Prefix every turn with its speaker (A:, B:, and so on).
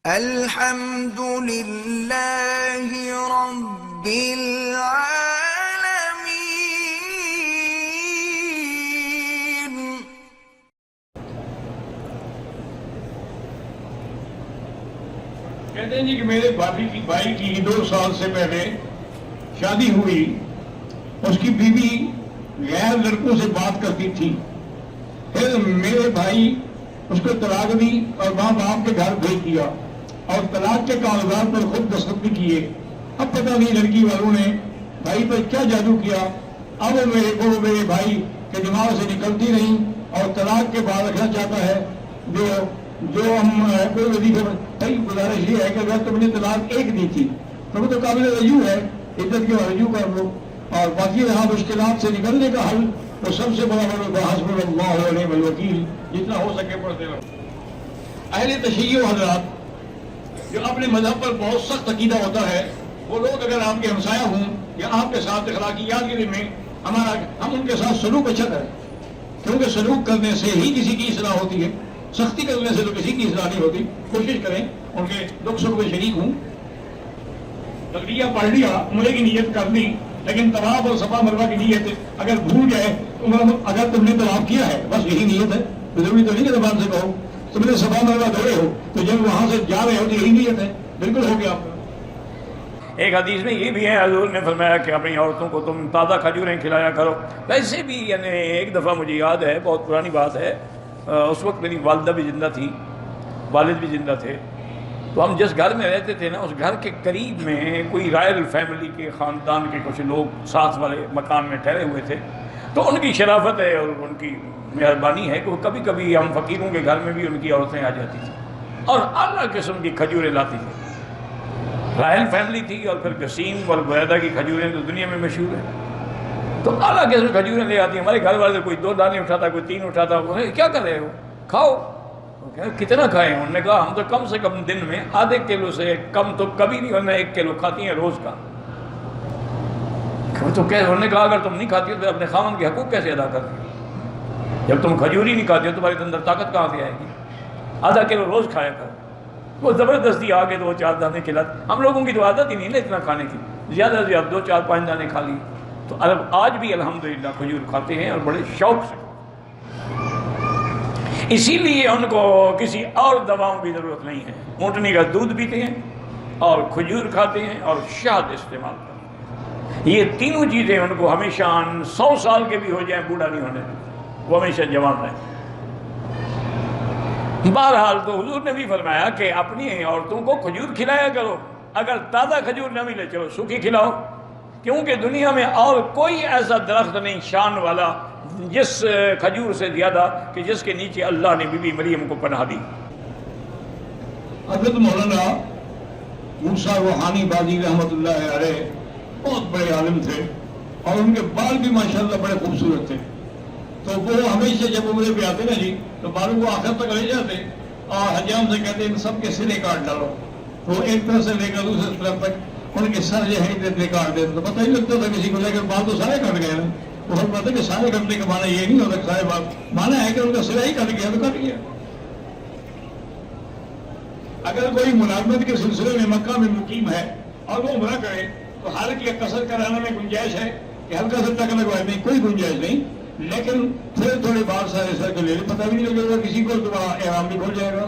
A: الحمد للہ رب العالمین۔
B: کہتے ہیں جی کہ میرے بھائی کی 2 سال سے پہلے شادی ہوئی، اس کی بیوی غیر لڑکوں سے بات کرتی تھی، پھر میرے بھائی اس کو طلاق دی اور ماں باپ کے گھر بھیج دیا اور طلاق کے کاغذات پر خود دستخط بھی کیے۔ اب پتہ نہیں لڑکی والوں نے بھائی پر کیا جادو کیا، اب میرے بھائی کے دماغ سے نکلتی نہیں اور طلاق کے بعد رکھنا چاہتا ہے۔ جو ہم کوئی وظیفہ صحیح گزارش یہ ہے کہ اگر تم نے طلاق 1 دی تھی تو وہ تو قابل رجوع ہے، عدت کے رجوع کر لو، اور باقی رہا مشکلات سے نکلنے کا حل، تو سب سے بڑا حسبنا اللہ و نعم الوکیل، جتنا ہو سکے پڑھتے رہو۔ اہل تشیع حضرات جو اپنے مذہب پر بہت سخت عقیدہ ہوتا ہے، وہ لوگ اگر آپ کے ہمسایہ ہوں یا آپ کے ساتھ اخلاقیات کے میں ہم ان کے ساتھ سلوک اچھا کریں، کیونکہ سلوک کرنے سے ہی کسی کی اصلاح ہوتی ہے، سختی کرنے سے تو کسی کی اصلاح نہیں ہوتی۔ کوشش کریں ان کے دکھ سکھ میں شریک ہوں۔ تقریہ پڑھ لیا، عمرے کی نیت کر لی، لیکن طواف اور صفا مروہ کی نیت اگر بھول جائے، اگر تم نے طواف کیا ہے بس یہی نیت ہے، ضروری تو نہیں کہ زبان سے کہو تم نے صفا مروہ دوڑے ہو تو جب وہاں سے جا رہے ہو تو یہی نیت ہے، بالکل ہو گیا آپ کا۔
C: ایک حدیث میں یہ بھی ہے، حضور نے فرمایا کہ اپنی عورتوں کو تم تازہ کھجوریں کھلایا کرو۔ ویسے بھی یعنی ایک دفعہ مجھے یاد ہے، بہت پرانی بات ہے، اس وقت میری والدہ بھی زندہ تھی، والد بھی زندہ تھے، تو ہم جس گھر میں رہتے تھے نا، اس گھر کے قریب میں کوئی رائل فیملی کے خاندان کے کچھ لوگ ساتھ والے مکان میں ٹھہرے ہوئے تھے، تو ان کی شرافت ہے اور ان کی مہربانی ہے کہ وہ کبھی کبھی ہم فقیروں کے گھر میں بھی ان کی عورتیں آ جاتی تھیں اور اعلیٰ قسم کی کھجوریں لاتی تھیں۔ رائل فیملی تھی اور پھر قسیم اور بریدہ کی کھجوریں تو دنیا میں مشہور ہیں، تو اعلیٰ قسم کی کھجوریں لے آتی ہیں۔ ہمارے گھر والے کوئی 2 دانے اٹھاتا، کوئی 3 اٹھاتا، کیا کر رہے ہو، کھاؤ۔ کتنا کھائیں؟ انہوں نے کہا ہم تو کم سے کم دن میں ½ کلو سے کم تو کبھی نہیں، ورنہ 1 کلو کھاتی ہیں روز کا۔ تو انہوں نے کہا اگر تم نہیں کھاتی ہو تو اپنے خاوند کے حقوق کیسے ادا کرتی ہو؟ جب تم کھجور ہی نہیں کھاتی ہو تمہارے اندر طاقت کہاں سے آئے گی؟ ½ کلو روز کھایا کر۔ وہ زبردستی آ کے 2-4 دانے کھلاتے، ہم لوگوں کی تو عادت ہی نہیں نا اتنا کھانے کی، زیادہ سے زیادہ 2-4-5 دانے کھا لی، تو آج بھی الحمدللہ کھجور کھاتے ہیں اور بڑے شوق سے۔ اسی لیے ان کو کسی اور دواؤں کی ضرورت نہیں ہے، اونٹنی کا دودھ پیتے ہیں اور کھجور کھاتے ہیں اور شہد استعمال کرتے ہیں۔ یہ تینوں چیزیں ان کو ہمیشہ 100 سال کے بھی ہو جائیں بوڑھا نہیں ہونے دیتے، وہ ہمیشہ جوان رہیں۔ بہرحال تو حضور نے بھی فرمایا کہ اپنی عورتوں کو کھجور کھلایا کرو، اگر تازہ کھجور نہ ملے چلو سوکھی کھلاؤ، کیونکہ دنیا میں اور کوئی ایسا درخت نہیں شان والا جس کھجور سے زیادہ کہ جس کے نیچے اللہ نے بی بی مریم کو پناہ دی۔
B: حضرت مولانا موسیٰ روحانی بازی رحمۃ اللہ علیہ بہت بڑے عالم تھے اور ان کے بال بھی ماشاءاللہ بڑے خوبصورت تھے، تو وہ ہمیشہ جب عمرے پہ آتے نا جی تو بالوں کو آخر تک لے جاتے اور حجام سے کہتے ان سب کے سرے کاٹ ڈالو، تو ایک طرف سے لے کر دوسرے طرف تک ان کے سر جو ہے اتنے کاٹ دیتے، تو پتہ ہی لگتا تھا کسی کو، لے کر بال تو سارے کٹ گئے نا۔ تو ہم کہتے ہیں کہ سارے کٹنے کا معنی یہ نہیں ہوتا، سارے بات معنی ہے کہ ان کا سرا ہی کٹ گیا تو کٹ گیا۔ اگر کوئی ملازمت کے سلسلے میں مکہ میں مقیم ہے اور وہ عمرہ کرے تو حلق یا قصر کرانے میں گنجائش ہے کہ ہلکا سا ٹک لگوائے، نہیں کوئی گنجائش نہیں، لیکن پھر تھوڑے بال سارے سر کے لے لے، پتہ بھی نہیں لگے گا کسی کو، تو احرام بھی کھل جائے گا۔